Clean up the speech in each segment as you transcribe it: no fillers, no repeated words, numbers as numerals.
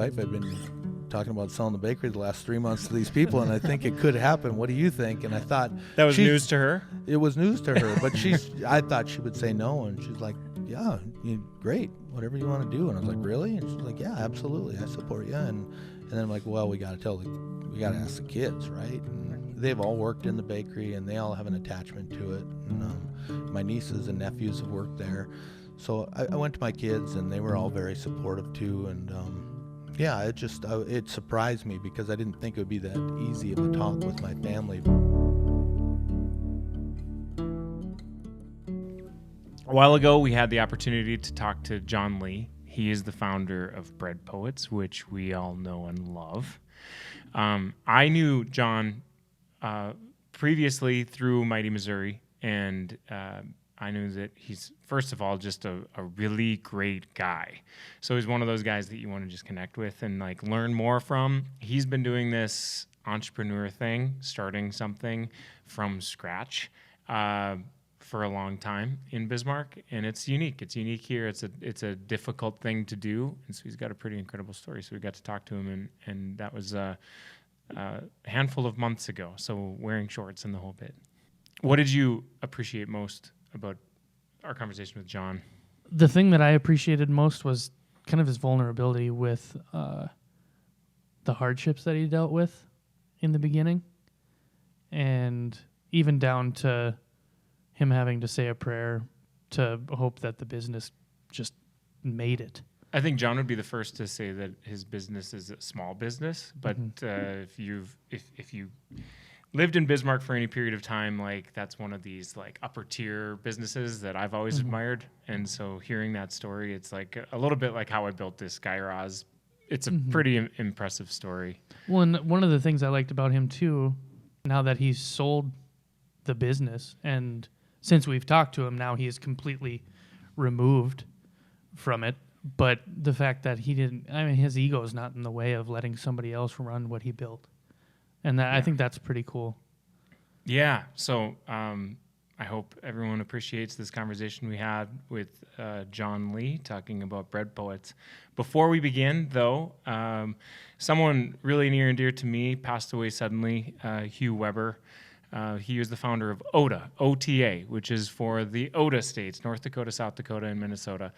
wife, I've been talking about selling the bakery the last 3 months to these people, and I think it could happen. What do you think? And I thought that was news to her. It was news to her, but I thought she would say no, and she's like, yeah, great, whatever you want to do. And I was like, really? And she's like, yeah, absolutely, I support you. And then I'm like, well, we got to ask the kids, right? And they've all worked in the bakery, and they all have an attachment to it. And my nieces and nephews have worked there. So I went to my kids, and they were all very supportive too. And yeah, it surprised me because I didn't think it would be that easy of a talk with my family. A while ago, we had the opportunity to talk to Jon Lee. He is the founder of Bread Poets, which we all know and love. I knew Jon previously through Mighty Missouri, and I knew that he's, first of all, just a really great guy. So he's one of those guys that you want to just connect with and like learn more from. He's been doing this entrepreneur thing, starting something from scratch for a long time in Bismarck, and it's unique. It's unique here. It's a difficult thing to do, and so he's got a pretty incredible story. So we got to talk to him, and that was a handful of months ago. So wearing shorts and the whole bit. What did you appreciate most about our conversation with Jon? The thing that I appreciated most was kind of his vulnerability with the hardships that he dealt with in the beginning, and even down to him having to say a prayer to hope that the business just made it. I think Jon would be the first to say that his business is a small business, but if you lived in Bismarck for any period of time, like that's one of these like upper tier businesses that I've always admired. And so hearing that story, it's like a little bit like how I built this Sky Roz. It's a pretty impressive story. Well, and one of the things I liked about him too, now that he's sold the business, and since we've talked to him, now he is completely removed from it. But the fact that his ego is not in the way of letting somebody else run what he built. And I think that's pretty cool. Yeah. So I hope everyone appreciates this conversation we had with Jon Lee talking about Bread Poets. Before we begin, though, someone really near and dear to me passed away suddenly, Hugh Weber. He was the founder of OTA, OTA, which is for the OTA states, North Dakota, South Dakota, and Minnesota.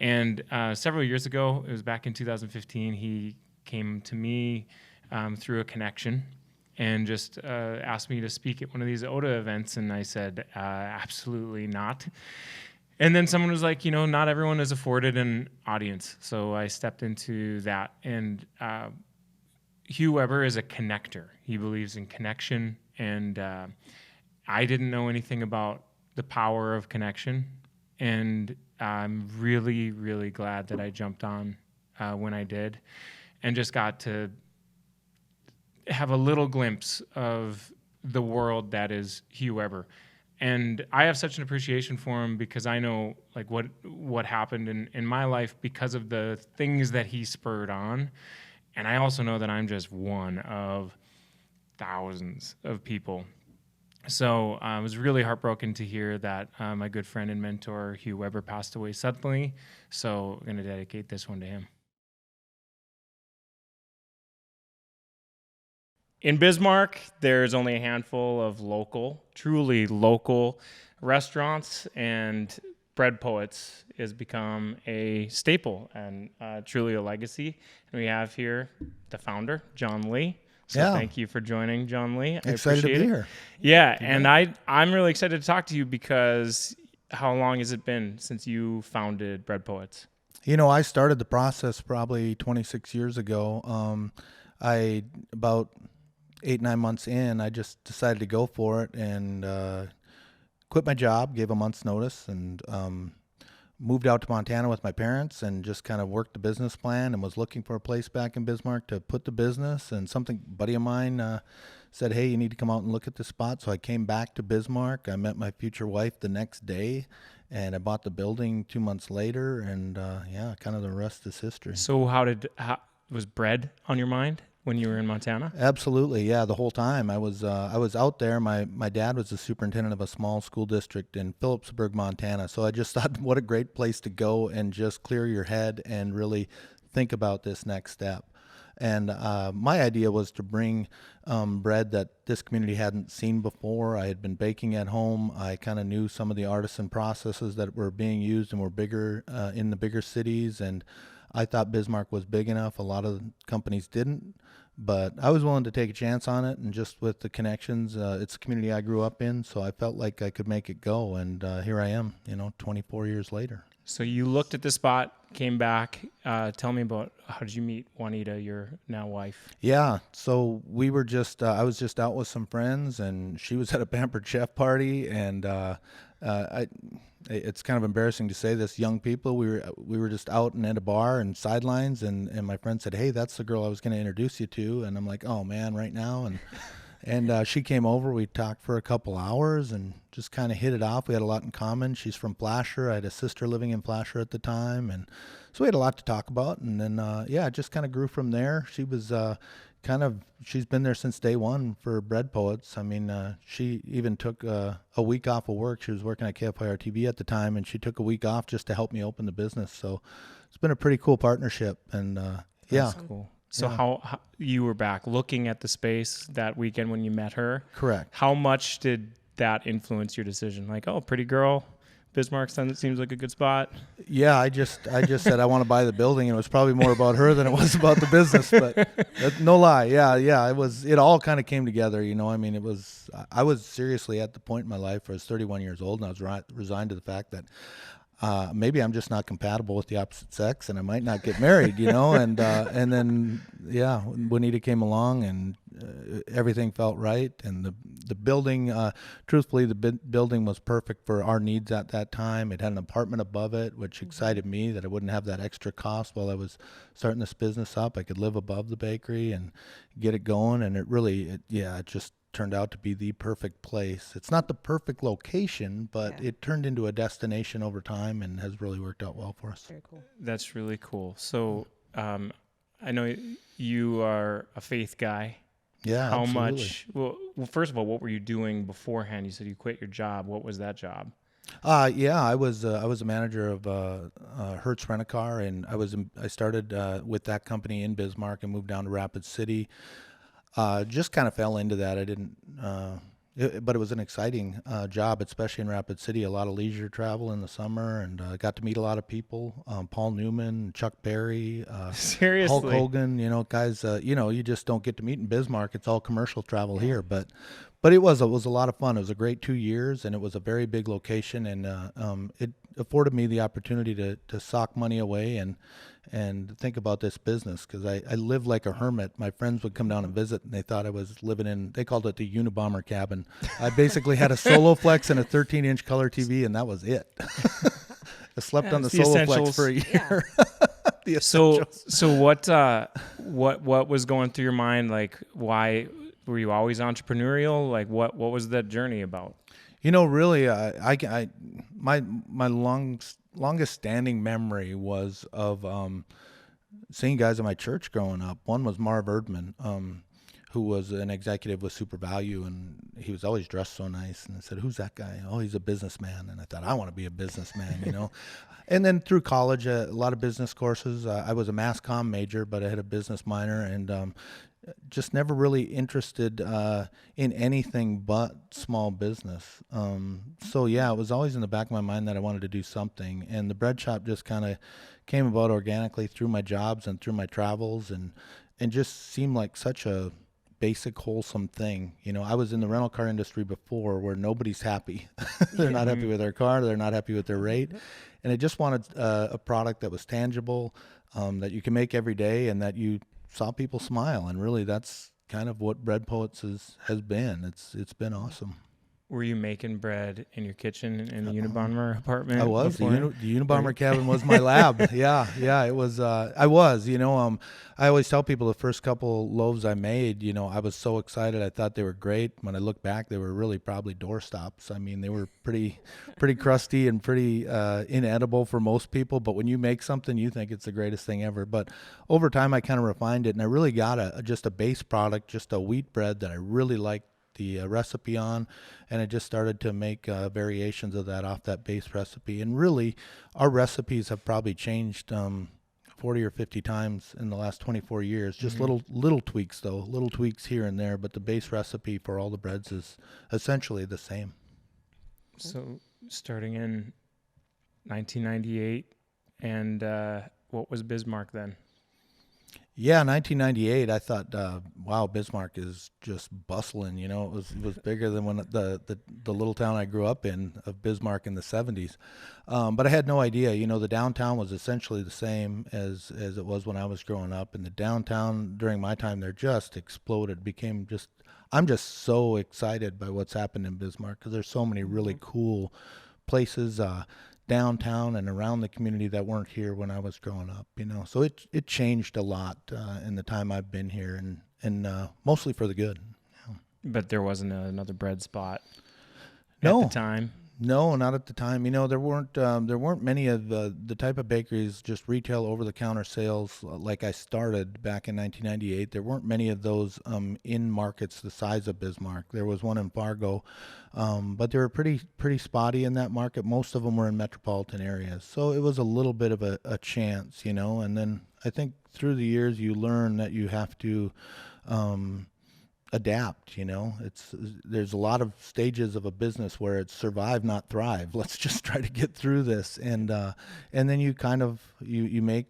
And several years ago, it was back in 2015, he came to me through a connection and just asked me to speak at one of these OTA events, and I said, absolutely not. And then someone was like, not everyone is afforded an audience. So I stepped into that. And Hugh Weber is a connector. He believes in connection. And I didn't know anything about the power of connection. And I'm really, really glad that I jumped on when I did and just got to have a little glimpse of the world that is Hugh Weber. And I have such an appreciation for him because I know like what happened in my life because of the things that he spurred on. And I also know that I'm just one of thousands of people. So I was really heartbroken to hear that my good friend and mentor, Hugh Weber, passed away suddenly. So I'm going to dedicate this one to him. In Bismarck, there's only a handful of truly local restaurants, and Bread Poets has become a staple and truly a legacy. And we have here the founder, Jon Lee. So thank you for joining, Jon Lee. I excited to be here. Yeah, and I'm really excited to talk to you because how long has it been since you founded Bread Poets? I started the process probably 26 years ago. About 8-9 months in, I just decided to go for it and quit my job, gave a month's notice, and moved out to Montana with my parents and just kind of worked the business plan and was looking for a place back in Bismarck to put the business. And buddy of mine said, hey, you need to come out and look at this spot. So I came back to Bismarck. I met my future wife the next day, and I bought the building 2 months later. And kind of the rest is history. So was bread on your mind when you were in Montana? Absolutely, yeah. The whole time I was out there. My dad was the superintendent of a small school district in Phillipsburg, Montana. So I just thought, what a great place to go and just clear your head and really think about this next step. And my idea was to bring bread that this community hadn't seen before. I had been baking at home. I kind of knew some of the artisan processes that were being used and were bigger in the bigger cities. And I thought Bismarck was big enough. A lot of companies didn't. But I was willing to take a chance on it. And just with the connections, it's a community I grew up in. So I felt like I could make it go. And here I am, 24 years later. So you looked at the spot, came back. Tell me about, how did you meet Juanita, your now wife? Yeah, so we were just, I was just out with some friends, and she was at a Pampered Chef party, and it's kind of embarrassing to say this, young people, we were just out and at a bar and sidelines, and my friend said, hey, that's the girl I was going to introduce you to, and I'm like, oh man, right now, and she came over. We talked for a couple hours and just kind of hit it off. We had a lot in common. She's from Flasher. I had a sister living in Flasher at the time. And so we had a lot to talk about. And then, it just kind of grew from there. She was she's been there since day one for Bread Poets. I mean, she even took a week off of work. She was working at KFIR TV at the time, and she took a week off just to help me open the business. So it's been a pretty cool partnership. And That's cool. So how you were back looking at the space that weekend when you met her? Correct. How much did that influence your decision? Like, oh, pretty girl, Bismarck seems like a good spot. Yeah, I just said I want to buy the building, and it was probably more about her than it was about the business. But no lie, yeah, it all kind of came together. I mean, I was seriously at the point in my life where I was 31 years old, and I was resigned to the fact that maybe I'm just not compatible with the opposite sex, and I might not get married, and then Juanita came along, and everything felt right, and the building, truthfully, the building was perfect for our needs at that time. It had an apartment above it, which excited me that I wouldn't have that extra cost while I was starting this business up. I could live above the bakery and get it going, and it just turned out to be the perfect place. It's not the perfect location, but it turned into a destination over time and has really worked out well for us. Very cool. That's really cool. So I know you are a faith guy. Yeah, How absolutely. much? Well, first of all, what were you doing beforehand? You said you quit your job. What was that job? I was a manager of Hertz Rent-A-Car, and I started with that company in Bismarck and moved down to Rapid City. Just kind of fell into that. I didn't, but it was an exciting job, especially in Rapid City. A lot of leisure travel in the summer, and got to meet a lot of people. Paul Newman, Chuck Berry, Seriously, Hulk Hogan. Guys. You just don't get to meet in Bismarck. It's all commercial travel here, but it was a lot of fun. It was a great 2 years, and it was a very big location, and it afforded me the opportunity to sock money away and think about this business, because I lived like a hermit. My friends would come down and visit, and they thought I was living in, they called it the Unabomber cabin. I basically had a Soloflex and a 13-inch color TV, and that was it. I slept on the Soloflex for a year. The So what was going through your mind? Like, why were you always entrepreneurial? Like, what was that journey about? Really, my longest standing memory was of seeing guys at my church growing up. One was Marv Erdman, who was an executive with Super Value, and he was always dressed so nice. And I said, "Who's that guy?" "Oh, he's a businessman." And I thought, I want to be a businessman, And then through college, a lot of business courses. I was a mass comm major, but I had a business minor, and just never really interested in anything but small business. So it was always in the back of my mind that I wanted to do something, and the bread shop just kind of came about organically through my jobs and through my travels, and just seemed like such a basic, wholesome thing. I was in the rental car industry before, where nobody's happy. They're not happy with their car. They're not happy with their rate. And I just wanted a product that was tangible, that you can make every day, and that you saw people smile. And really, that's kind of what Bread Poets has been. It's been awesome. Were you making bread in your kitchen in the Unabomber apartment? I was. The before? Unabomber cabin was my lab. Yeah, it was. I was. I always tell people the first couple loaves I made, I was so excited. I thought they were great. When I look back, they were really probably doorstops. I mean, they were pretty crusty and pretty inedible for most people. But when you make something, you think it's the greatest thing ever. But over time, I kind of refined it, and I really got just a base product, just a wheat bread that I really liked the recipe on, and I just started to make variations of that off that base recipe. And really, our recipes have probably changed 40 or 50 times in the last 24 years. Just little tweaks, though, little tweaks here and there. But the base recipe for all the breads is essentially the same. So starting in 1998, and what was Bismarck then? Yeah, 1998. I thought, wow, Bismarck is just bustling. You know, it was bigger than when the little town I grew up in of Bismarck in the 70s. But I had no idea. You know, the downtown was essentially the same as it was when I was growing up, and the downtown during my time there just exploded. Became just. I'm just so excited by what's happened in Bismarck because there's so many really cool places downtown and around the community that weren't here when I was growing up, you know. So it changed a lot in the time I've been here, and mostly for the good. Yeah. But there wasn't another bread spot No. at the time. No, not at the time. You know, there weren't many of the type of bakeries, just retail over-the-counter sales like I started back in 1998. There weren't many of those in markets the size of Bismarck. There was one in Fargo, but they were pretty spotty in that market. Most of them were in metropolitan areas, so it was a little bit of a chance, you know. And then I think through the years you learn that you have to adapt, you know. There's a lot of stages of a business where it's survive, not thrive. Let's just try to get through this, and then you kind of you make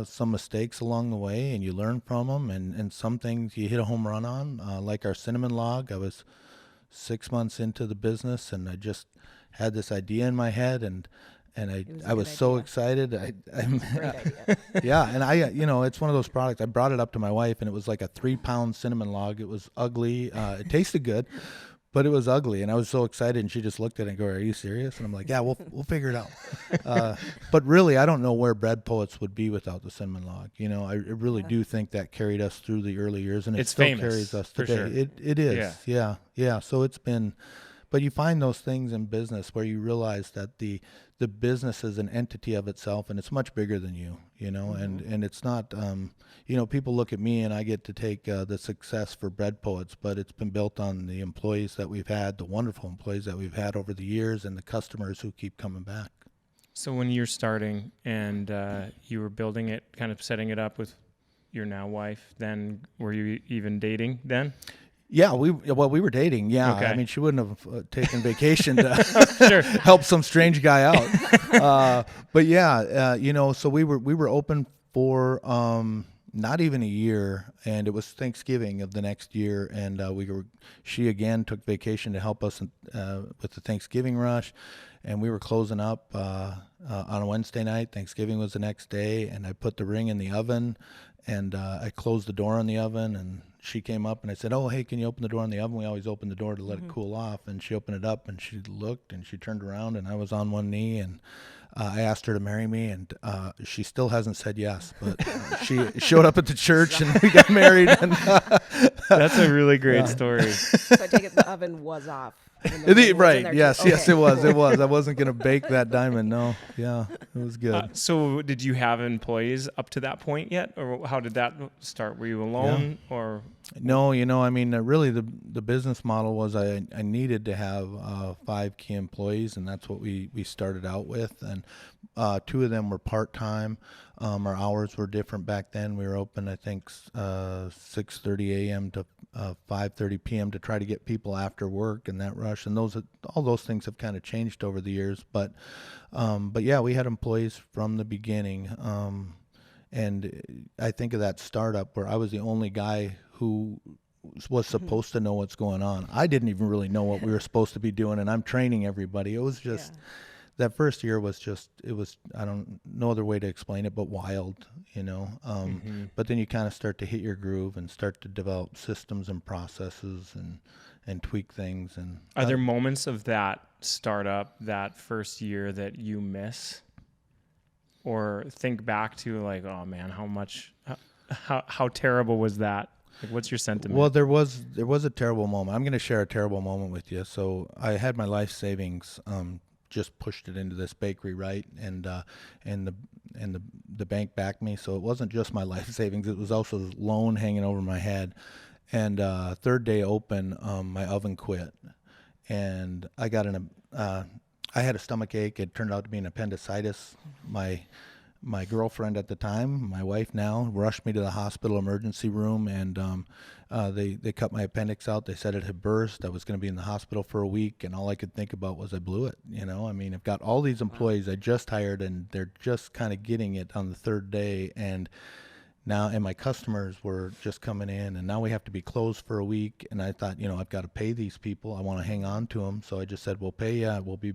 some mistakes along the way, and you learn from them, and some things you hit a home run on, like our cinnamon log. I was 6 months into the business, and I just had this idea in my head, and I was so excited. Great idea. Yeah, and you know, it's one of those products. I brought it up to my wife, and it was like a 3-pound cinnamon log. It was ugly. It tasted good, but it was ugly. And I was so excited, and she just looked at it and go, "Are you serious?" And I'm like, "Yeah, we'll figure it out." But really, I don't know where Bread Poets would be without the cinnamon log. You know, I really do think that carried us through the early years, and it It's still famous, carries us for today. sure. It is. Yeah. So it's been. But you find those things in business where you realize that the business is an entity of itself, and it's much bigger than you know, and it's not, you know, people look at me and I get to take the success for Bread Poets, but it's been built on the employees that we've had, the wonderful employees that we've had over the years, and the customers who keep coming back. So when you're starting and you were building it, kind of setting it up with your now wife, then were you even dating then? Yeah, we were dating. Yeah, Okay. I mean, she wouldn't have taken vacation to help some strange guy out. But yeah, you know, so we were open for not even a year, and it was Thanksgiving of the next year, and she again took vacation to help us with the Thanksgiving rush, and we were closing up on a Wednesday night. Thanksgiving was the next day, and I put the ring in the oven, and I closed the door on the oven, and she came up and I said, "Oh, hey, can you open the door on the oven?" We always open the door to let it cool off. And she opened it up, and she looked, and she turned around, and I was on one knee, and I asked her to marry me, and she still hasn't said yes, but she showed up at the church, and we got married. And That's a really great story. So I take it the oven was off. And the ring was in Right? there Yes, too. yes, Okay. it was. It was. I wasn't gonna bake that diamond. No. Yeah, it was good. So did you have employees up to that point yet, or how did that start? Were you alone, or? No, you know, I mean, really, the business model was I needed to have 5 key employees, and that's what we started out with. And 2 of them were part-time. Our hours were different back then. We were open, I think, 6:30 a.m. to 5:30 p.m. to try to get people after work and that rush. And all those things have kind of changed over the years. But yeah, we had employees from the beginning. And I think of that startup where I was the only guy who was supposed to know what's going on. I didn't even really know what we were supposed to be doing, and I'm training everybody. It was just that first year was just, it was, I don't no other way to explain it, but wild, you know. But then you kind of start to hit your groove and start to develop systems and processes and tweak things. And Are there moments of that startup, that first year, that you miss, or think back to, like, oh man, how terrible was that? Like, what's your sentiment? Well, there was a terrible moment. I'm going to share a terrible moment with you. So I had my life savings, just pushed it into this bakery, right? And the bank backed me. So it wasn't just my life savings. It was also the loan hanging over my head. And third day open, my oven quit. And I got I had a stomach ache. It turned out to be an appendicitis. My my girlfriend at the time, my wife now, rushed me to the hospital emergency room, and they cut my appendix out. They said it had burst. I was going to be in the hospital for a week, and all I could think about was I blew it. I mean, I've got all these employees I just hired, and they're just kind of getting it on the third day, and my customers were just coming in, and now we have to be closed for a week. And I thought, I've got to pay these people. I want to hang on to them. So I just said, we'll pay you. We'll be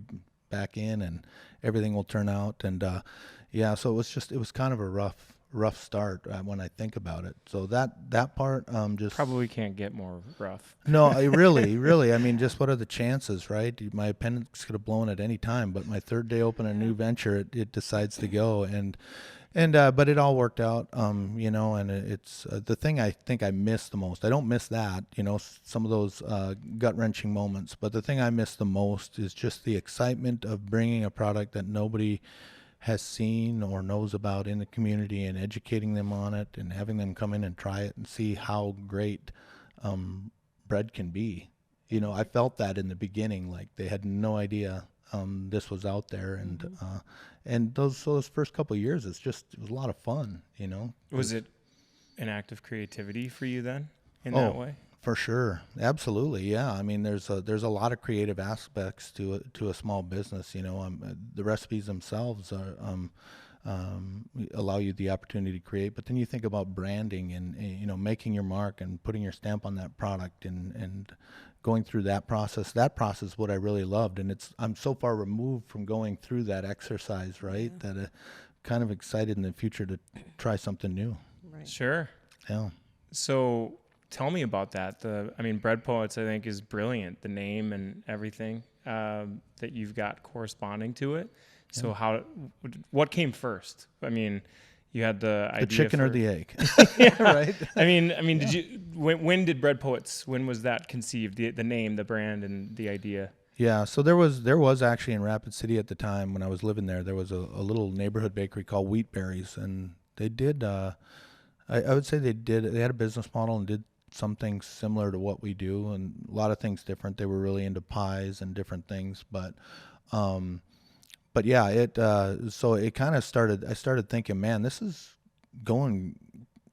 back in, and everything will turn out. And so it was kind of a rough start when I think about it. So that part just Probably can't get more rough. no, I really. I mean, just what are the chances, right? My appendix could have blown at any time, but my third day open a new venture, it decides to go, and but it all worked out, and it's the thing I think I miss the most. I don't miss that, some of those gut-wrenching moments, but the thing I miss the most is just the excitement of bringing a product that nobody has seen or knows about in the community and educating them on it and having them come in and try it and see how great bread can be. I felt that in the beginning, like they had no idea this was out there, and those first couple of years, it was a lot of fun. Was it an act of creativity for you then, in that way? For sure, absolutely, yeah. I mean, there's a lot of creative aspects to a small business. The recipes themselves are allow you the opportunity to create, but then you think about branding and making your mark and putting your stamp on that product and going through that process. That process is what I really loved, and I'm so far removed from going through that exercise, right? Yeah. That kind of excited in the future to try something new. Right. Sure. Yeah. So tell me about that. Bread Poets, I think, is brilliant. The name and everything that you've got corresponding to it. So what came first? I mean, you had the idea. The chicken or the egg? Yeah, right. I mean, did you? When did Bread Poets? When was that conceived? The name, the brand, and the idea. Yeah, so there was actually in Rapid City at the time when I was living there. There was a little neighborhood bakery called Wheatberries, and they did. I would say they had a business model and did something similar to what we do, and a lot of things different. They were really into pies and different things, but yeah, so it kind of started. I started thinking, man, this is going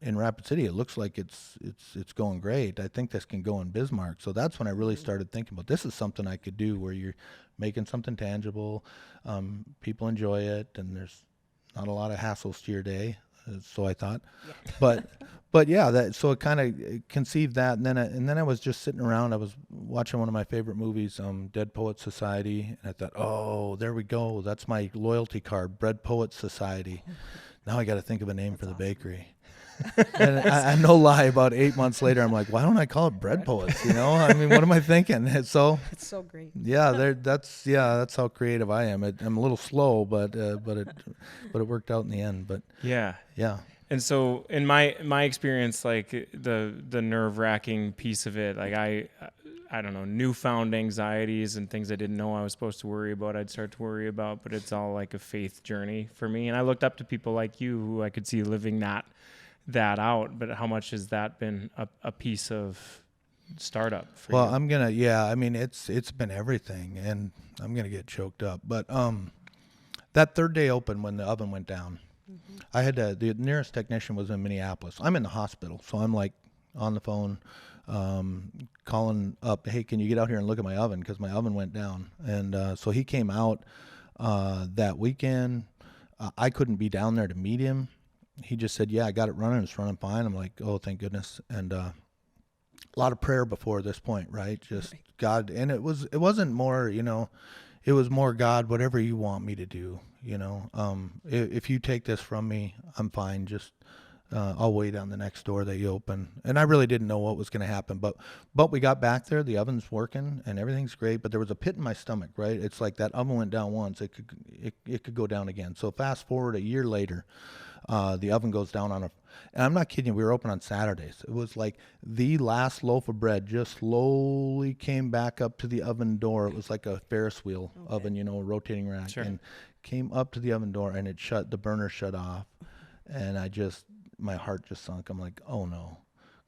in Rapid City. It looks like it's going great. I think this can go in Bismarck. So that's when I really started thinking about this is something I could do where you're making something tangible. People enjoy it, and there's not a lot of hassles to your day. So I thought, yeah. but yeah, so it kind of conceived that, and then I was just sitting around. I was watching one of my favorite movies, Dead Poets Society, and I thought, oh, there we go. That's my loyalty card, Bread Poets Society. Now I got to think of a name for the bakery. And I no lie, about 8 months later, I'm like, why don't I call it Bread Poets? I mean, what am I thinking? So it's so great. Yeah, that's how creative I am. I'm a little slow, but it worked out in the end. But yeah. And so in my experience, like the nerve-wracking piece of it, like I don't know, newfound anxieties and things I didn't know I was supposed to worry about, I'd start to worry about, but it's all like a faith journey for me. And I looked up to people like you who I could see living that out, but how much has that been a piece of startup for you? I mean, it's been everything, and I'm gonna get choked up, but that third day open when the oven went down, I had the nearest technician was in Minneapolis. I'm in the hospital, so I'm like on the phone calling up, hey, can you get out here and look at my oven, because my oven went down. And so he came out that weekend. I couldn't be down there to meet him. He just said, yeah, I got it running. It's running fine. I'm like, oh, thank goodness. And a lot of prayer before this point, right? Just God. And it wasn't more, it was more, God, whatever you want me to do, if you take this from me, I'm fine. Just I'll wait on the next door that you open. And I really didn't know what was going to happen, but we got back there, the oven's working and everything's great, but there was a pit in my stomach, right? It's like that oven went down once, it could go down again. So fast forward a year later, the oven goes down and I'm not kidding you, we were open on Saturdays. It was like the last loaf of bread just slowly came back up to the oven door. It was like a Ferris wheel oven, a rotating rack. Sure. And came up to the oven door, and the burner shut off. And my heart just sunk. I'm like, oh no,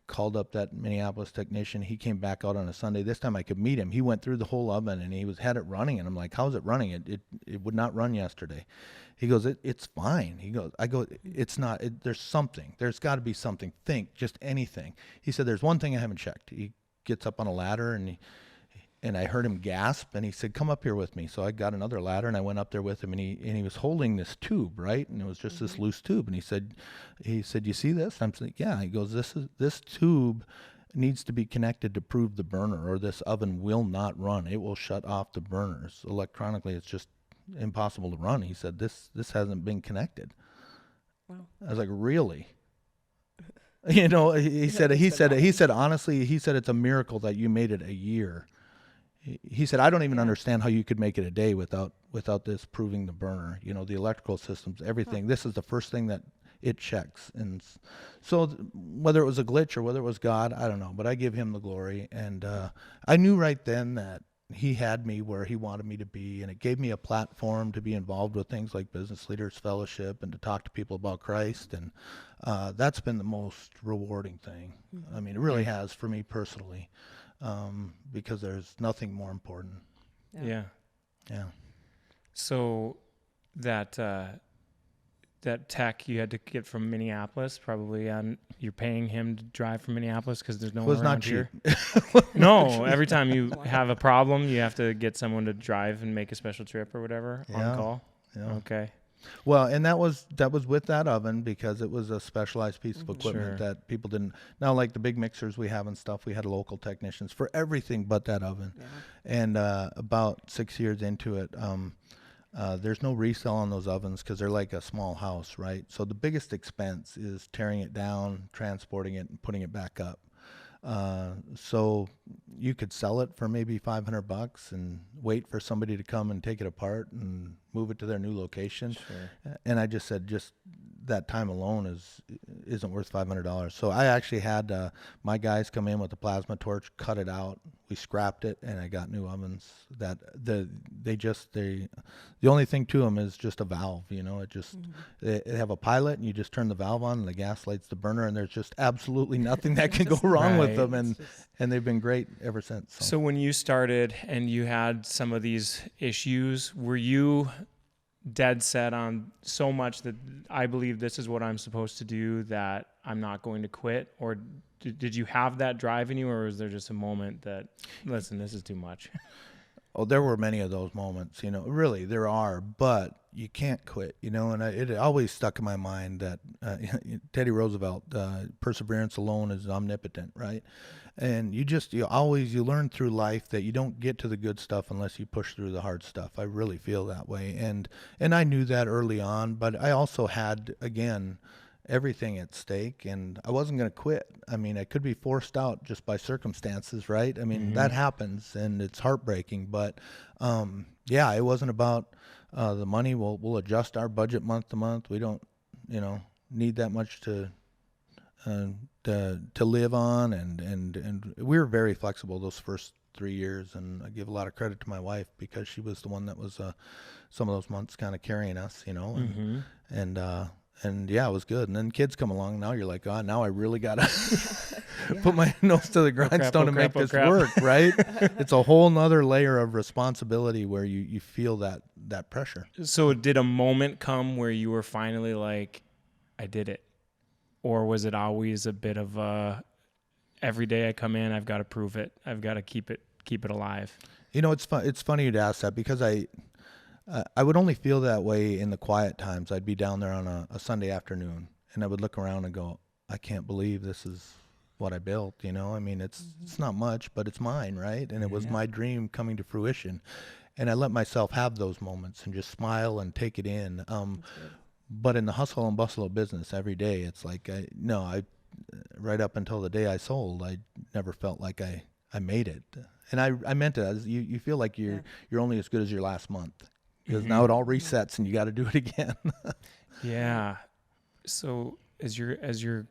called up that Minneapolis technician. He came back out on a Sunday. This time I could meet him. He went through the whole oven and he had it running. And I'm like, how's it running? It would not run yesterday. He goes, it's fine. I go, it's not, there's something. There's got to be something. Think, just anything. He said, there's one thing I haven't checked. He gets up on a ladder and I heard him gasp, and he said, come up here with me. So I got another ladder, and I went up there with him, and he was holding this tube, right? And it was just this loose tube. And he said, you see this? I'm saying, yeah. He goes, this tube needs to be connected to prove the burner, or this oven will not run. It will shut off the burners. Electronically, it's just impossible to run. He said, this hasn't been connected. Wow. I was like, really? You know, he said, honestly, he said, it's a miracle that you made it a year. He said, I don't even understand how you could make it a day without this proving the burner. You know, the electrical systems, everything. This is the first thing that it checks. And so whether it was a glitch or whether it was God, I don't know. But I give him the glory. And I knew right then that he had me where he wanted me to be. And it gave me a platform to be involved with things like Business Leaders Fellowship and to talk to people about Christ. And that's been the most rewarding thing. I mean, it really has for me personally. Because there's nothing more important. Yeah. So that tech you had to get from Minneapolis, probably you're paying him to drive from Minneapolis because there's no one around not here. cheap. No, every time you have a problem, you have to get someone to drive and make a special trip or whatever on call. Yeah. Okay. Well, and that was with that oven because it was a specialized piece of equipment Sure. that people didn't. Now, like the big mixers we have and stuff, we had local technicians for everything but that oven. Yeah. And about 6 years into it, there's no resale on those ovens because they're like a small house, right? So the biggest expense is tearing it down, transporting it, and putting it back up. So you could sell it for maybe $500 and wait for somebody to come and take it apart and move it to their new location. Sure. And I just said, just that time alone isn't worth $500. So I actually had my guys come in with a plasma torch, cut it out. We scrapped it, and I got new ovens. That the only thing to them is just a valve. You know, it just they have a pilot, and you just turn the valve on, and the gas lights the burner, and there's just absolutely nothing that can go wrong with them. And they've been great ever since. So when you started and you had some of these issues, were you dead set on so much that I believe this is what I'm supposed to do, that I'm not going to quit? Or did you have that drive in you, or was there just a moment that, listen, this is too much? Oh, there were many of those moments, you know, really there are, but you can't quit, you know, and it always stuck in my mind that Teddy Roosevelt, perseverance alone is omnipotent, right? And you learn through life that you don't get to the good stuff unless you push through the hard stuff. I really feel that way. And I knew that early on, but I also had, again, everything at stake, and I wasn't going to quit. I mean, I could be forced out just by circumstances, right? I mean, that happens, and it's heartbreaking. But it wasn't about the money. We'll adjust our budget month to month. We don't, need that much to live on, and we were very flexible those first 3 years. And I give a lot of credit to my wife because she was the one that was some of those months kind of carrying us, And it was good. And then kids come along. Now you're like, now I really got to put my nose to the grindstone to make this work, right? It's a whole nother layer of responsibility where you feel that pressure. So did a moment come where you were finally like, I did it? Or was it always a bit of every day I come in, I've got to prove it. I've got to keep it alive? It's funny you'd ask that because I would only feel that way in the quiet times. I'd be down there on a Sunday afternoon, and I would look around and go, I can't believe this is what I built. I mean, it's not much, but it's mine, right? And it was my dream coming to fruition. And I let myself have those moments and just smile and take it in. But in the hustle and bustle of business every day, it's like, right up until the day I sold, I never felt like I made it. And I meant it. You feel like you're only as good as your last month. Because now it all resets and you got to do it again. Yeah. So as you're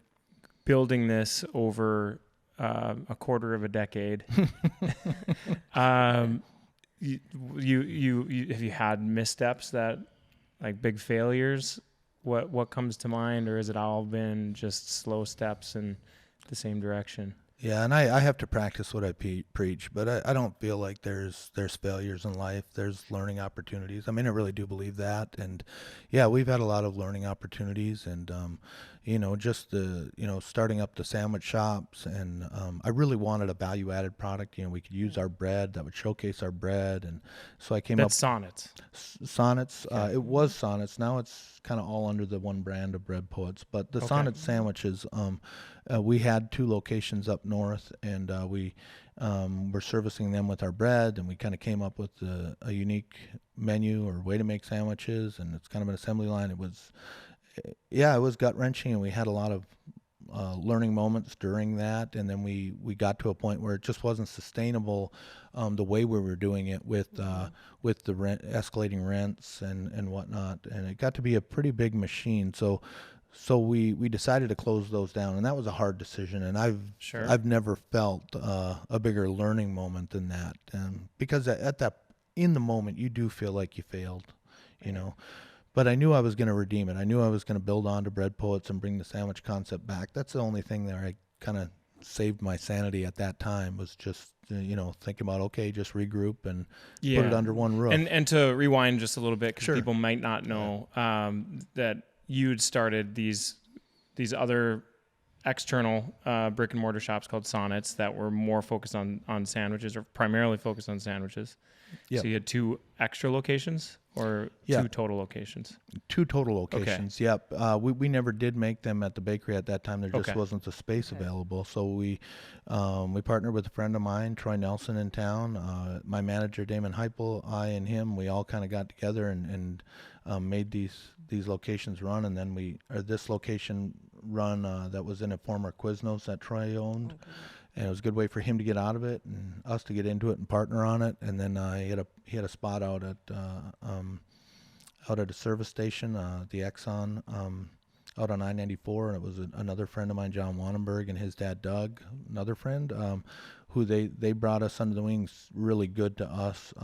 building this over a quarter of a decade, you have you had missteps, that like big failures? What comes to mind, or has it all been just slow steps and the same direction. Yeah, and I have to practice what I preach, but I don't feel like there's failures in life. There's learning opportunities. I mean, I really do believe that. And yeah, we've had a lot of learning opportunities, and just starting up the sandwich shops, and I really wanted a value-added product. We could use our bread that would showcase our bread, and so I came up. That's Sonnets. Sonnets. Okay. It was Sonnets. Now it's kind of all under the one brand of Bread Poets. But the Okay. Sonnet sandwiches, we had 2 locations up north, and we were servicing them with our bread, and we kind of came up with a unique menu or way to make sandwiches, and it's kind of an assembly line. It was gut wrenching, and we had a lot of learning moments during that, and then we got to a point where it just wasn't sustainable the way we were doing it with the escalating rents and whatnot, and it got to be a pretty big machine. So we decided to close those down, and that was a hard decision. And I've never felt a bigger learning moment than that, because in the moment you do feel like you failed, But I knew I was going to redeem it. I knew I was going to build on to Bread Poets and bring the sandwich concept back. That's the only thing that I kind of saved my sanity at that time, was just thinking about, okay, just regroup and put it under one roof. And to rewind just a little bit, because Sure. people might not know that you'd started these other external brick and mortar shops called Sonnets that were more focused on sandwiches, or primarily focused on sandwiches. Yep. So you had 2 extra locations, or Yeah. 2 total locations? 2 total locations. Okay. Yep. We never did make them at the bakery at that time. There just wasn't the space available. So we partnered with a friend of mine, Troy Nelson, in town. My manager, Damon Heipel, I and him, we all kind of got together and made these locations run. And then this location run that was in a former Quiznos that Troy owned. Okay. And it was a good way for him to get out of it and us to get into it and partner on it. And then he had a spot out at a service station, the Exxon, out on I-94, and it was another friend of mine, John Wannenberg, and his dad, Doug, another friend, who they brought us under the wings, really good to us,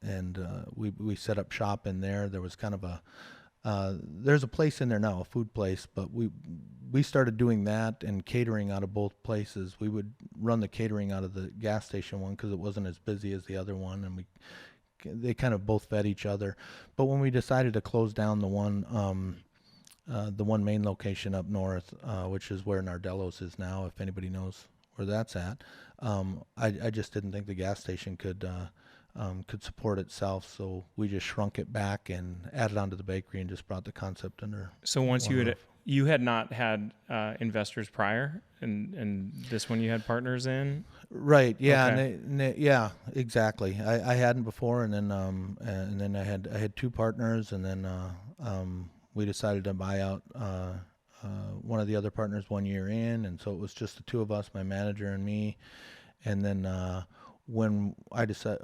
and we set up shop in there. There was kind of there's a place in there now, a food place, but we started doing that and catering out of both places. We would run the catering out of the gas station one because it wasn't as busy as the other one, and they kind of both fed each other. But when we decided to close down the one main location up north, which is where Nardello's is now, if anybody knows where that's at, I just didn't think the gas station could support itself, so we just shrunk it back and added onto the bakery and just brought the concept under. So once you had not had investors prior, and this one you had partners in? Right. Yeah. Okay. Yeah. Exactly. I hadn't before, and then I had 2 partners, and then we decided to buy out one of the other partners 1 year in, and so it was just the 2 of us, my manager and me, and then when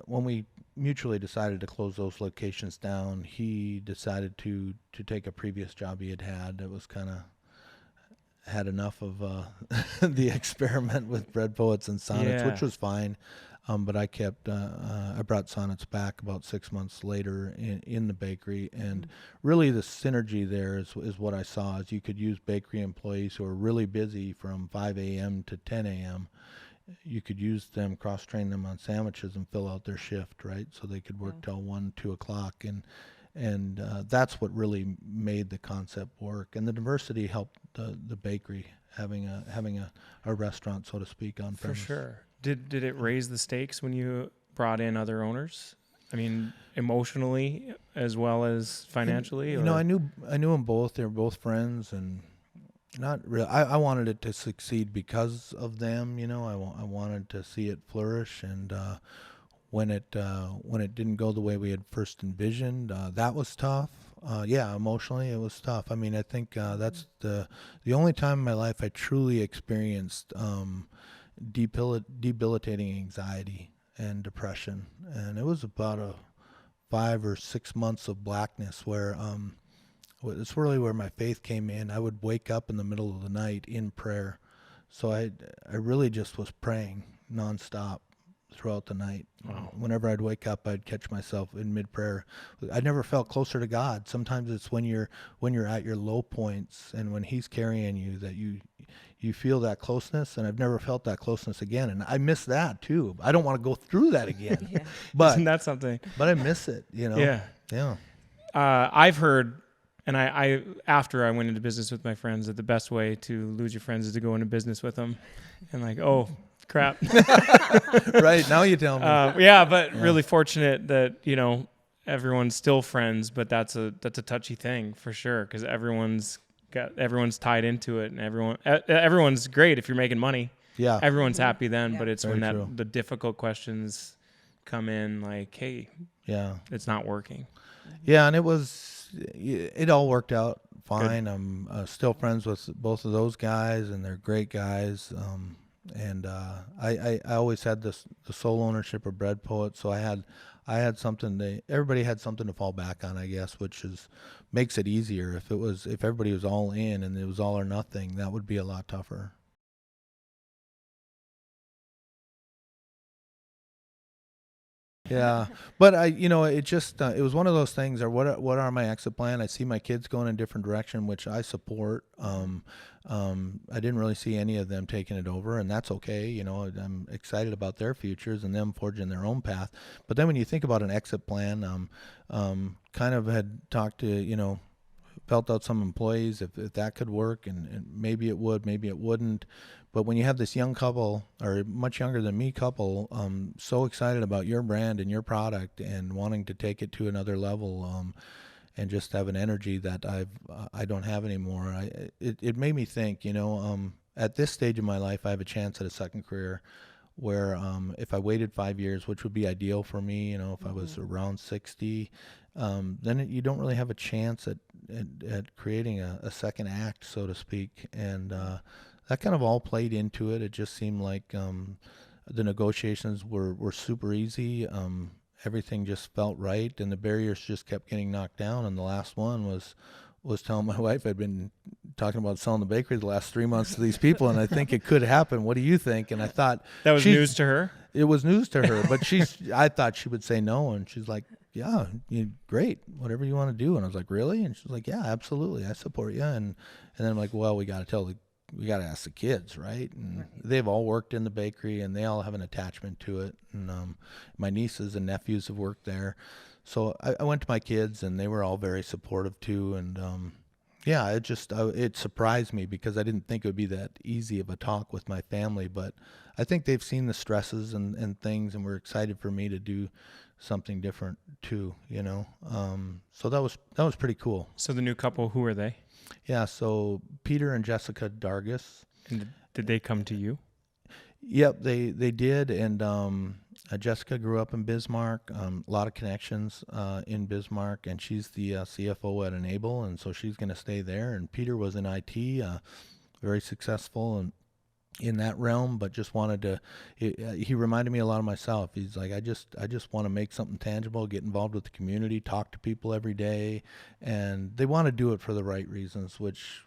we mutually decided to close those locations down, he decided to take a previous job he had that was kind of had enough of the experiment with Bread Poets and Sonnets, which was fine. But I brought Sonnets back about 6 months later in the bakery, and really the synergy there is what I saw, is you could use bakery employees who are really busy from 5 a.m. to 10 a.m. You could use them, cross-train them on sandwiches and fill out their shift, right? So they could work till 1, 2 o'clock, and that's what really made the concept work. And the diversity helped the bakery having a restaurant, so to speak, on premise. For sure. Did it raise the stakes when you brought in other owners? I mean, emotionally as well as financially? I knew them both. They were both friends, and not really. I wanted it to succeed because of them. I wanted to see it flourish, and when it didn't go the way we had first envisioned, that was tough. Emotionally it was tough. I mean, I think that's the only time in my life I truly experienced debilitating anxiety and depression, and it was about 5 or 6 months of blackness where it's really where my faith came in. I would wake up in the middle of the night in prayer, so I really just was praying nonstop throughout the night. Wow. Whenever I'd wake up, I'd catch myself in mid-prayer. I never felt closer to God. Sometimes it's when you're at your low points and when He's carrying you that you feel that closeness, and I've never felt that closeness again, and I miss that too. I don't want to go through that again. Yeah. But Isn't that something? but I miss it, Yeah. Yeah. I've heard, and I after I went into business with my friends, that the best way to lose your friends is to go into business with them, and like, oh crap. Right, now you tell me. But really fortunate that everyone's still friends, but that's a touchy thing for sure, because everyone's tied into it, and everyone's great if you're making money. Yeah. Everyone's happy then, Yeah. but it's Very when true. the difficult questions come in, like, hey, Yeah. it's not working. Yeah, and it all worked out fine. I'm still friends with both of those guys, and they're great guys. And I always had the sole ownership of Bread Poet, so I had something. Everybody had something to fall back on, I guess, which makes it easier. If everybody was all in and it was all or nothing, that would be a lot tougher. Yeah, but it was one of those things. Or what are my exit plan? I see my kids going in a different direction, which I support. I didn't really see any of them taking it over, and that's okay. I'm excited about their futures and them forging their own path. But then when you think about an exit plan, kind of had talked to felt out some employees if that could work, and maybe it would, maybe it wouldn't. But when you have this young couple, or much younger than me couple, so excited about your brand and your product and wanting to take it to another level, and just have an energy that I don't have anymore. It made me think, at this stage of my life, I have a chance at a second career where if I waited 5 years, which would be ideal for me, if I was around 60, then you don't really have a chance at creating a second act, so to speak. And that kind of all played into it. It just seemed like the negotiations were super easy. Everything just felt right, and the barriers just kept getting knocked down. And the last one was telling my wife I'd been talking about selling the bakery the last 3 months to these people, and I think it could happen. What do you think? And I thought That was news to her? It was news to her, but I thought she would say no, and she's like, yeah, great, whatever you want to do. And I was like, really? And she's like, yeah, absolutely, I support you. And then I'm like, well, we got to ask the kids, right? And they've all worked in the bakery, and they all have an attachment to it. And my nieces and nephews have worked there. So I went to my kids, and they were all very supportive too. And it surprised me, because I didn't think it would be that easy of a talk with my family. But I think they've seen the stresses and things, and were excited for me to do something different too. So that was pretty cool. So the new couple, who are they? Yeah, so Peter and Jessica Dargis. And did they come to you? Yep, they did. And Jessica grew up in Bismarck, a lot of connections in Bismarck, and she's the CFO at Enable, and so she's going to stay there. And Peter was in IT, very successful and in that realm, but just wanted to. He reminded me a lot of myself. He's like, I just want to make something tangible, get involved with the community, talk to people every day, and they want to do it for the right reasons, which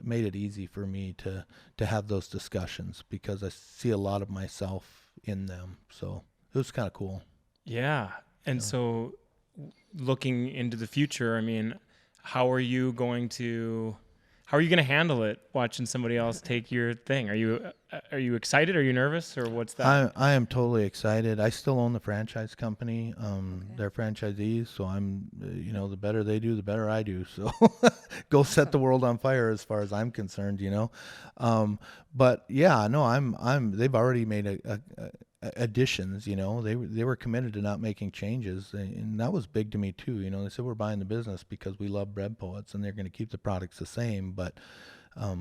made it easy for me to have those discussions, because I see a lot of myself in them. So it was kind of cool. Yeah. And so looking into the future, I mean, how are you going to handle it, watching somebody else take your thing? Are you excited? Are you nervous, or what's that? I am totally excited. I still own the franchise company. They're franchisees, so I'm, the better they do, the better I do. So go set the world on fire as far as I'm concerned, But yeah, no, they've already made additions, they were committed to not making changes, and that was big to me too. They said, we're buying the business because we love Bread Poets, and they're going to keep the products the same, but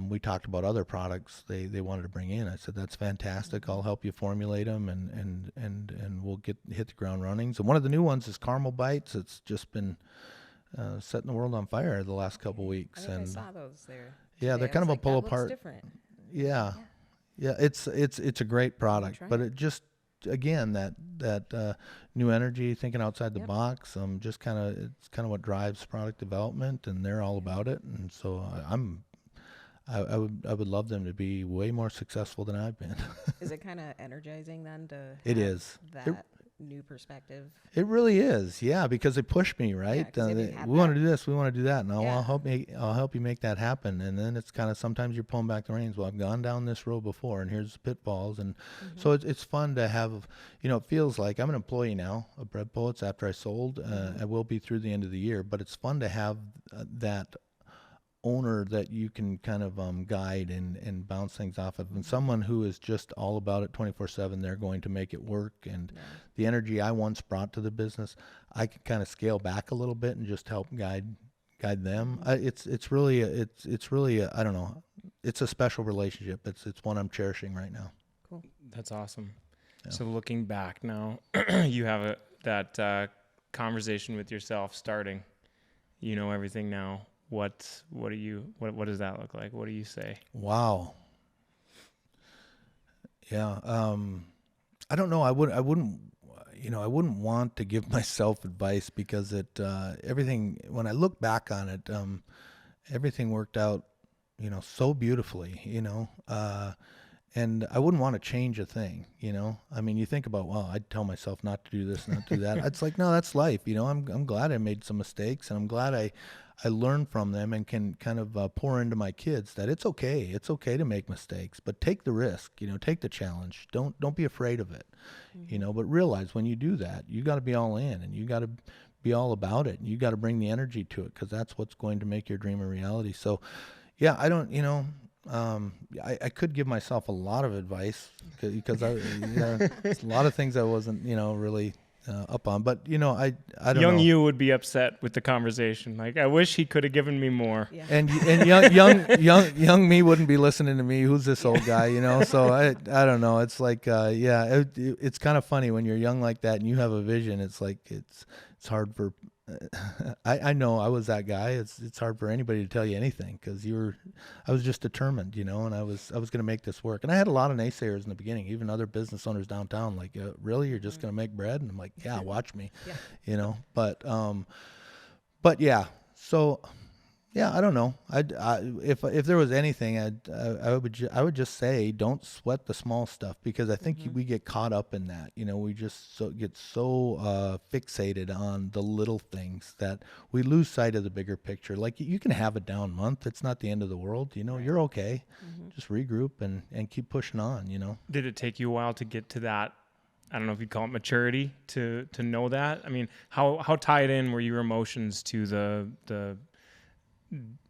we talked about other products they wanted to bring in. I said, that's fantastic, I'll help you formulate them, and we'll hit the ground running. So one of the new ones is Caramel Bites. It's just been setting the world on fire the last couple weeks. I saw those there. Yeah, today. they're kind of a pull that apart. Looks different. Yeah, it's a great product, but it just, again, that new energy, thinking outside the box, it's kind of what drives product development, and they're all about it. And so I would love them to be way more successful than I've been. Is it kind of energizing then to? It is. That new perspective. It really is, yeah, because they push me, right? 'cause if you had We want to that- do this, we want to do that, and I'll Yeah. help you make that happen. And then it's kind of sometimes you're pulling back the reins. Well, I've gone down this road before, and here's the pitfalls, and so it's fun to have. It feels like I'm an employee now of Bread Poets after I sold. I will be through the end of the year, but it's fun to have that owner that you can kind of guide and bounce things off of, and someone who is just all about it 24/7. They're going to make it work, and the energy I once brought to the business, I could kind of scale back a little bit and just help guide them. It's really I don't know, it's a special relationship. It's one I'm cherishing right now. Cool. That's awesome. Yeah. So looking back now, you have that conversation with yourself starting. You know everything now. What does that look like? What do you say? Wow. Yeah. I don't know. I wouldn't want to give myself advice because everything, when I look back on it, everything worked out, so beautifully, and I wouldn't want to change a thing, I mean, you think about, well, I'd tell myself not to do this, not to do that. It's like, no, that's life. I'm glad I made some mistakes, and I'm glad I learn from them and can kind of pour into my kids that it's okay. It's okay to make mistakes, but take the risk, take the challenge. Don't be afraid of it, but realize when you do that, you got to be all in, and you got to be all about it, and you got to bring the energy to it, because that's what's going to make your dream a reality. So yeah, I don't, I could give myself a lot of advice because there's a lot of things I wasn't, really up on, but I don't know. Young you would be upset with the conversation. Like, I wish he could have given me more. Yeah. And young me wouldn't be listening to me. Who's this old guy? So I don't know. It's like it's kind of funny when you're young like that and you have a vision. It's like it's hard for. I know I was that guy. It's hard for anybody to tell you anything because I was just determined, and I was going to make this work. And I had a lot of naysayers in the beginning, even other business owners downtown, like, really, you're just going to make bread? And I'm like, yeah, watch me, But yeah, so. Yeah, I don't know. If there was anything, I would just say don't sweat the small stuff, because I think we get caught up in that. We just get so fixated on the little things that we lose sight of the bigger picture. Like, you can have a down month; it's not the end of the world. You're okay. Just regroup and keep pushing on. Did it take you a while to get to that? I don't know if you'd call it maturity to know that. I mean, how tied in were your emotions to the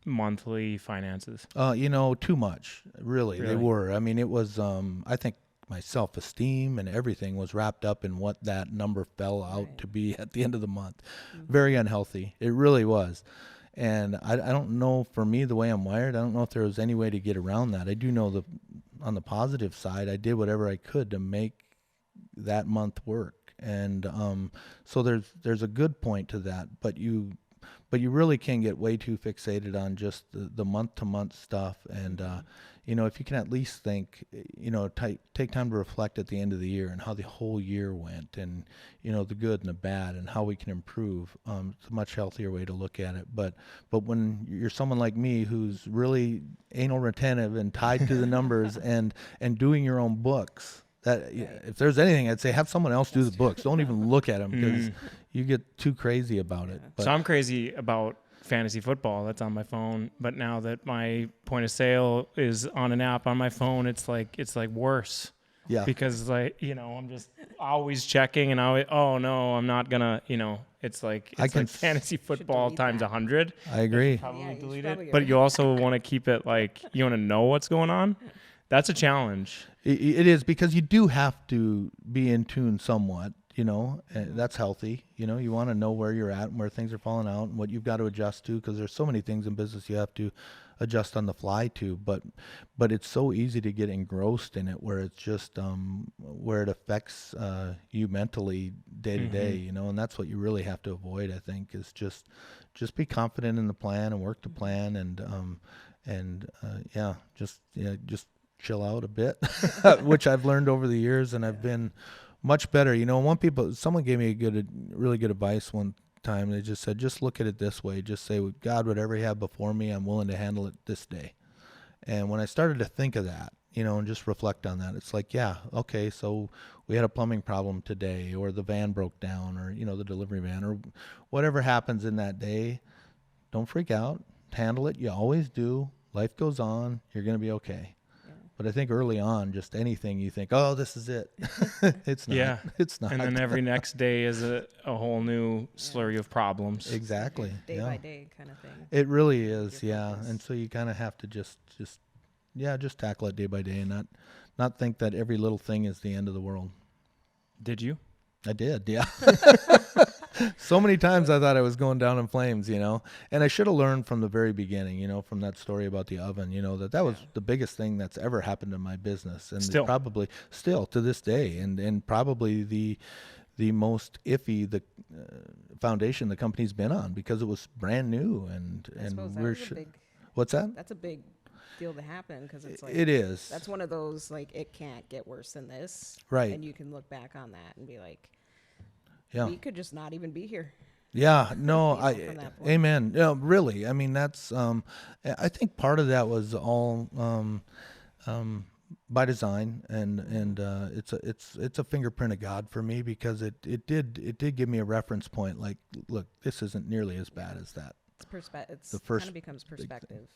monthly finances? Too much, really. They were. I mean, it was, I think my self-esteem and everything was wrapped up in what that number fell out to be at the end of the month. Very unhealthy. It really was. And I don't know, for me, the way I'm wired, I don't know if there was any way to get around that. I do know on the positive side, I did whatever I could to make that month work. And so there's a good point to that, but you really can get way too fixated on just the month-to-month stuff. And, if you can at least think, take time to reflect at the end of the year and how the whole year went, and, the good and the bad, and how we can improve. It's a much healthier way to look at it. But when you're someone like me who's really anal retentive and tied to the numbers and doing your own books, if there's anything, I'd say have someone else do the books. Don't even look at them, because you get too crazy about it. But so I'm crazy about fantasy football. That's on my phone. But now that my point of sale is on an app on my phone, it's like worse. Yeah. Because I'm just always checking, and oh no, I'm not gonna. It's like fantasy football times 100. I agree. Probably delete it. But you also want to keep it you want to know what's going on. That's a challenge. It is, because you do have to be in tune somewhat, and that's healthy. You want to know where you're at and where things are falling out and what you've got to adjust to, because there's so many things in business you have to adjust on the fly to. But it's so easy to get engrossed in it, where it's just where it affects you mentally day to day, and that's what you really have to avoid, I think, is just be confident in the plan and work the plan, and just chill out a bit, which I've learned over the years, and I've been much better. Someone gave me really good advice one time. They just said, just look at it this way. Just say, God, whatever you have before me, I'm willing to handle it this day. And when I started to think of that, and just reflect on that. It's like, yeah, okay, so we had a plumbing problem today, or the van broke down, or, the delivery van, or whatever happens in that day. Don't freak out. Handle it. You always do. Life goes on. You're going to be okay. Yeah. But I think early on, just anything you think, oh, this is it. It's not. Yeah. It's not. And then every next day is a whole new slurry of problems. Exactly. Day yeah. by day kind of thing. It really is, Your yeah. focus. And so you kind of have to just tackle it day by day, and not think that every little thing is the end of the world. Did you? I did, yeah. So many times I thought I was going down in flames, and I should have learned from the very beginning, from that story about the oven, that was the biggest thing that's ever happened in my business, and Still. probably still to this day, and probably the most iffy foundation the company's been on, because it was brand new, and suppose that we're was a big, what's that? that's a big deal to happen, because it's like It is. that's one of those, like, it can't get worse than this, Right. and you can look back on that and be like, Yeah. we could just not even be here. Yeah, no, From that point. amen. Yeah, really. I mean, that's I think part of that was all by design, and it's a fingerprint of God for me, because it did give me a reference point. Like, look, this isn't nearly as bad as that. It's The first kind of becomes perspective.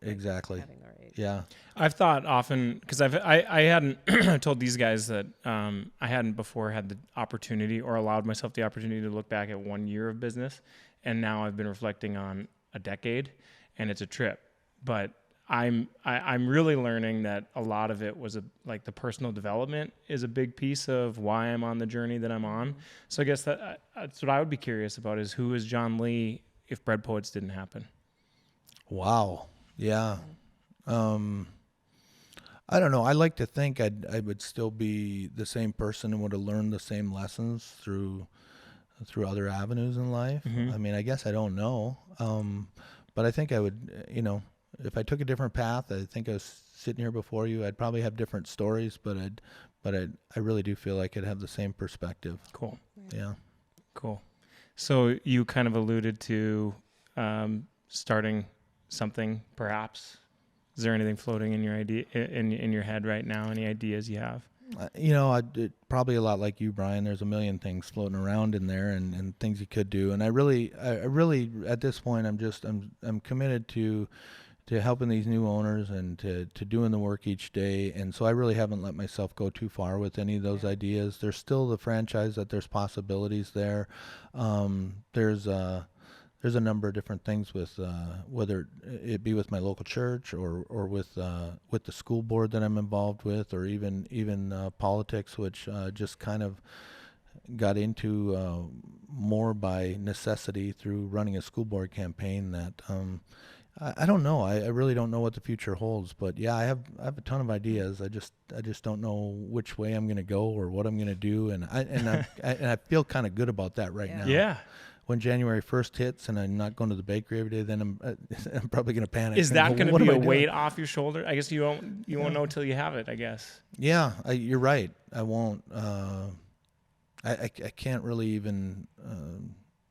Exactly. Having the right. Yeah. I've thought often, because I hadn't told these guys that I hadn't before had the opportunity or allowed myself the opportunity to look back at 1 year of business, and now I've been reflecting on a decade, and it's a trip. But I'm really learning that a lot of it was like the personal development is a big piece of why I'm on the journey that I'm on. So I guess that's what I would be curious about, is who is Jon Lee if Bread Poets didn't happen? Wow. Yeah. I don't know. I like to think I would still be the same person and would have learned the same lessons through other avenues in life. Mhm. I mean, I guess I don't know. But I think I would, if I took a different path, I think I was sitting here before you, I'd probably have different stories, but I really do feel like I'd have the same perspective. Cool. Yeah. Cool. So you kind of alluded to starting something, perhaps. Is there anything floating in your idea in your head right now? Any ideas you have? Probably a lot like you, Brian. There's a million things floating around in there, and things you could do. And I really at this point, I'm committed to helping these new owners and to doing the work each day. And so I really haven't let myself go too far with any of those ideas. There's still the franchise, that there's possibilities there. There's a number of different things with whether it be with my local church or with the school board that I'm involved with, or even politics, which just kind of got into more by necessity through running a school board campaign. That I don't know. I really don't know what the future holds. But yeah, I have a ton of ideas. I just don't know which way I'm going to go or what I'm going to do, and I feel kind of good about that right now. Yeah. When January 1st hits and I'm not going to the bakery every day, then I'm probably going to panic. Is that going to What be am a I doing? weight off your shoulder? I guess you won't know till you have it, I guess. Yeah, you're right. I won't. I can't really even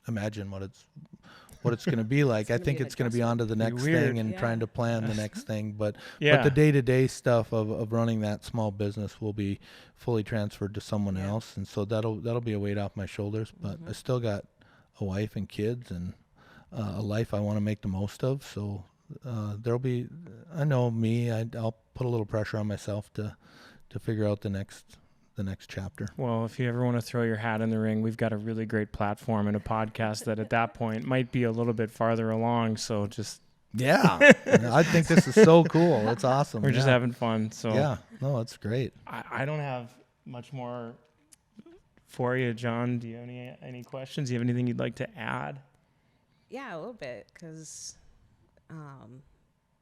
imagine what it's going to be like. I think it's going to be on to the next weird. thing and Yeah. trying to plan the next thing. But Yeah. the day-to-day stuff of running that small business will be fully transferred to someone else, and so that'll be a weight off my shoulders. But I still got a wife and kids and a life I want to make the most of. So there'll be, I know me, I'll put a little pressure on myself to figure out the next chapter. Well, if you ever want to throw your hat in the ring, we've got a really great platform and a podcast that at that point might be a little bit farther along. So just Yeah, I think this is so cool. It's awesome. we're just having fun. So Yeah, no, it's great. I don't have much more for you, John. Do you have any questions? Do you have anything you'd like to add? Yeah, a little bit, because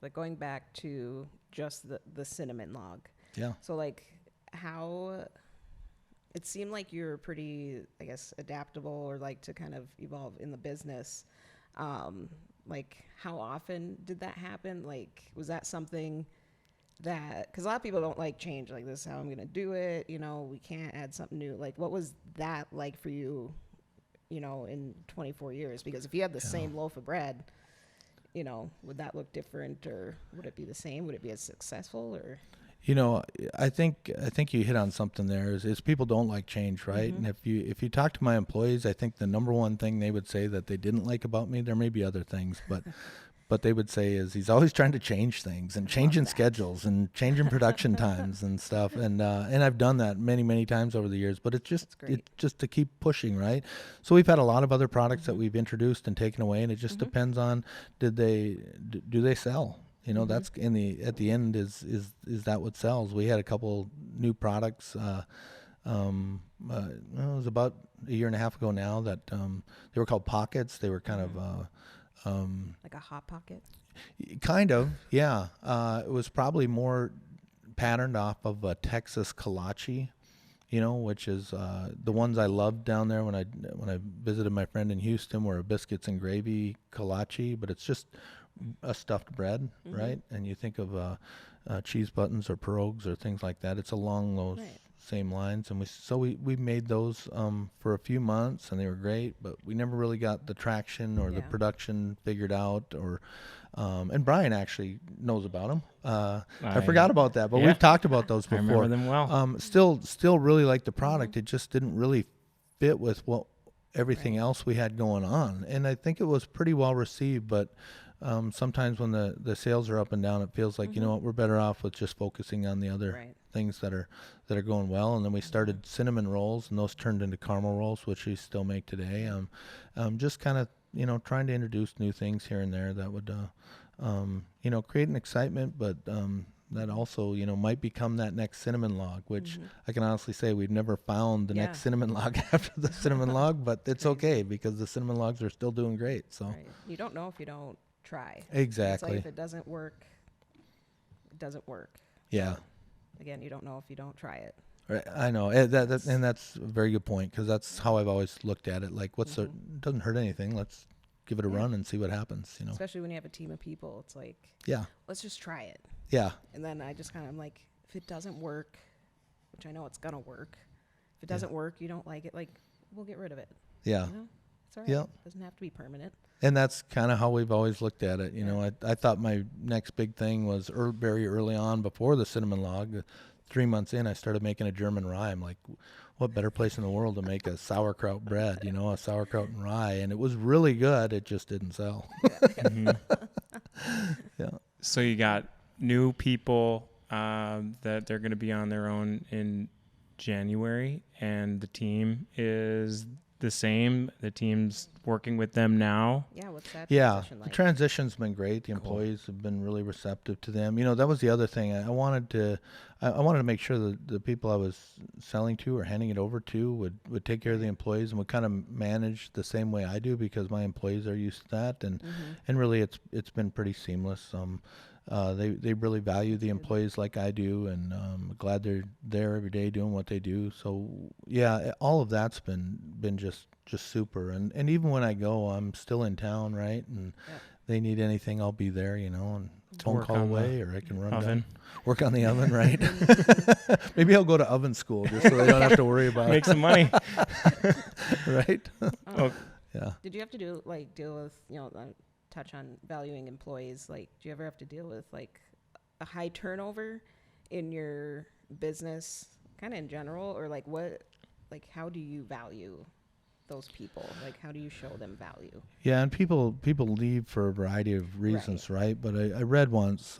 like going back to just the cinnamon log. Yeah. So like how it seemed like you're pretty, I guess, adaptable, or like to kind of evolve in the business. Like how often did that happen? Like, was that something that, because a lot of people don't like change, like this is how I'm going to do it. We can't add something new. Like, what was that like for you, in 24 years? Because if you had the same loaf of bread, would that look different, or would it be the same? Would it be as successful, or? You know, I think you hit on something there. Is people don't like change, right? Mm-hmm. And if you talk to my employees, I think the number one thing they would say that they didn't like about me, there may be other things, but they would say is he's always trying to change things and changing that. schedules and changing production times and stuff. And I've done that many times over the years. But That's great. it's just to keep pushing, right? So we've had a lot of other products that we've introduced and taken away, and it just depends on do they sell? You know, that's at the end is that what sells? We had a couple new products. It was about a year and a half ago now that they were called Pockets. They were kind of Like a hot pocket. kind of, yeah. It was probably more patterned off of a Texas kolache, you know, which is the ones I loved down there when I visited my friend in Houston were a biscuits and gravy kolache, but it's just a stuffed bread, right? And you think of cheese buttons or pierogies or things like that. It's along those same lines, and we made those for a few months, and they were great, but we never really got the traction or the production figured out. Or and Brian actually knows about them. I forgot about that, but we've talked about those before. I remember them well. Still really like the product. It just didn't really fit with what everything else we had going on, and I think it was pretty well received, but sometimes when the sales are up and down, it feels like, you know what, we're better off with just focusing on the other things that are going well. And then we started cinnamon rolls, and those turned into caramel rolls, which we still make today. Just kind of, you know, trying to introduce new things here and there that would, you know, create an excitement, but that also, you know, might become that next cinnamon log, which I can honestly say we've never found the next cinnamon log after the cinnamon log, but it's okay because the cinnamon logs are still doing great. So You don't know if you don't try. Exactly. It's like if it doesn't work, it doesn't work. Yeah. So, again, you don't know if you don't try it. Right. I know. And that's a very good point, because that's how I've always looked at it. Like, it doesn't hurt anything. Let's give it a run and see what happens, you know. Especially when you have a team of people, it's like, let's just try it. Yeah. And then I just kind of am like, if it doesn't work, which I know it's going to work, if it doesn't work, you don't like it, like, we'll get rid of it. Yeah. You know? It's all right. Yeah. It doesn't have to be permanent. And that's kind of how we've always looked at it. You know, I thought my next big thing was very early on, before the cinnamon log. 3 months in, I started making a German rye. I'm like, what better place in the world to make a sauerkraut bread, you know, a sauerkraut and rye. And it was really good. It just didn't sell. Yeah. So you got new people that they're going to be on their own in January, and the team is the same. The team's working with them now. Yeah, what's that Yeah, transition like? the transition's been great. The employees have been really receptive to them. You know, that was the other thing. I wanted to make sure that the people I was selling to or handing it over to would take care of the employees and would kind of manage the same way I do, because my employees are used to that. And really, it's been pretty seamless. They really value the employees like I do, and I'm glad they're there every day doing what they do. So yeah, all of that's been just super. And even when I go, I'm still in town, right? And they need anything, I'll be there, you know, and phone Work call on away, or I can run oven. down, work on the oven, right? Maybe I'll go to oven school just so they don't have to worry about Make some money. right? Oh, Yeah. Did you have to deal with, you know, touch on valuing employees? Like, do you ever have to deal with like a high turnover in your business, kind of in general, or like how do you value those people? Like, how do you show them value? Yeah, and people leave for a variety of reasons, right? But I read once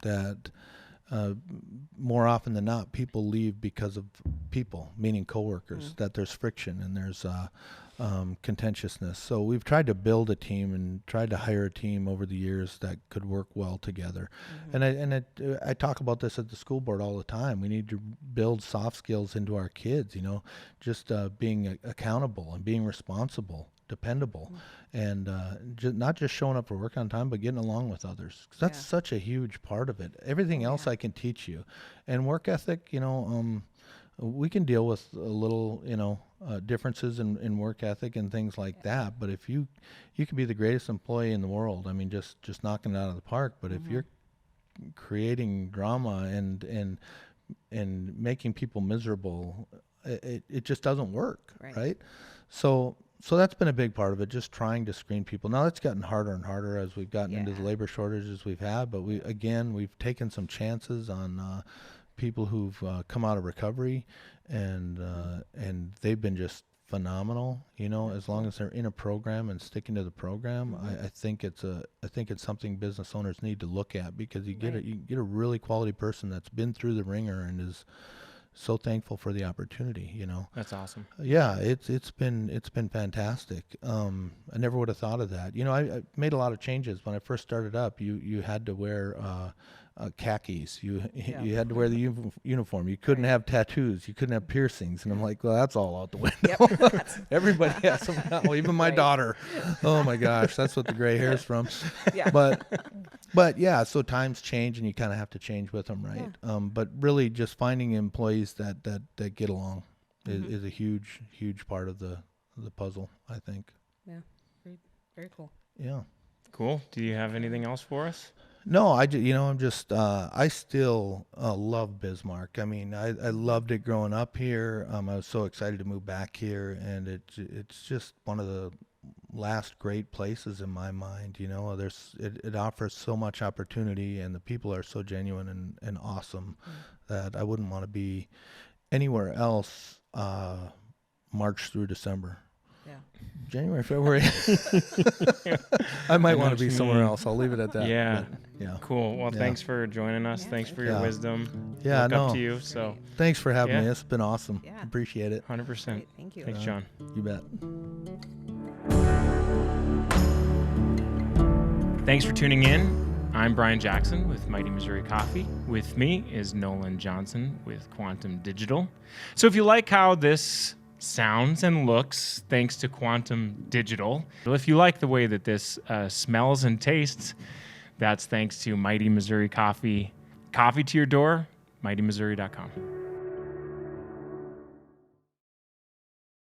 that more often than not, people leave because of people, meaning coworkers, that there's friction and there's contentiousness. So we've tried to build a team and tried to hire a team over the years that could work well together. And I talk about this at the school board all the time. We need to build soft skills into our kids, you know, just being accountable and being responsible, dependable, and not just showing up for work on time, but getting along with others. 'Cause that's such a huge part of it. Everything else I can teach you. And work ethic, you know, we can deal with a little, you know, differences in work ethic and things like that. But if you can be the greatest employee in the world, I mean, just knocking it out of the park. But if you're creating drama and making people miserable, it just doesn't work, right? So So that's been a big part of it, just trying to screen people. Now it's gotten harder and harder as we've gotten into the labor shortages we've had, but we've taken some chances on people who've come out of recovery, and they've been just phenomenal. As long as they're in a program and sticking to the program, I think it's something business owners need to look at, because you get a really quality person that's been through the ringer and is so thankful for the opportunity. That's awesome. Yeah, it's been fantastic. I never would have thought of that. I made a lot of changes when I first started up. You had to wear khakis. You had to wear the uniform. You couldn't have tattoos. You couldn't have piercings. And I'm like, well, that's all out the window. Yep. Everybody has some now, even my daughter. Oh my gosh, that's what the gray hair's from. Yeah. But yeah, so times change and you kind of have to change with them, right? Yeah. But really just finding employees that get along is a huge part of the puzzle, I think. Yeah. Very, very cool. Yeah. Cool. Do you have anything else for us? No, I still love Bismarck. I mean, I loved it growing up here. I was so excited to move back here, and it's just one of the last great places in my mind. It offers so much opportunity, and the people are so genuine and awesome that I wouldn't want to be anywhere else March through December. Yeah. January, February. I might want to be somewhere else. I'll leave it at that. Yeah. Yeah. Cool. Well, thanks for joining us. Yeah, thanks thank for you. your wisdom. Yeah, Look up to you. So Thanks for having Yeah. me. It's been awesome. Yeah. Appreciate it. 100%. Great. Thank you. Thanks, John. You bet. Thanks for tuning in. I'm Brian Jackson with Mighty Missouri Coffee. With me is Nolan Johnson with Quantum Digital. So if you like how this sounds and looks, thanks to Quantum Digital, if you like the way that this smells and tastes, that's thanks to Mighty Missouri Coffee. Coffee to your door, mightymissouri.com.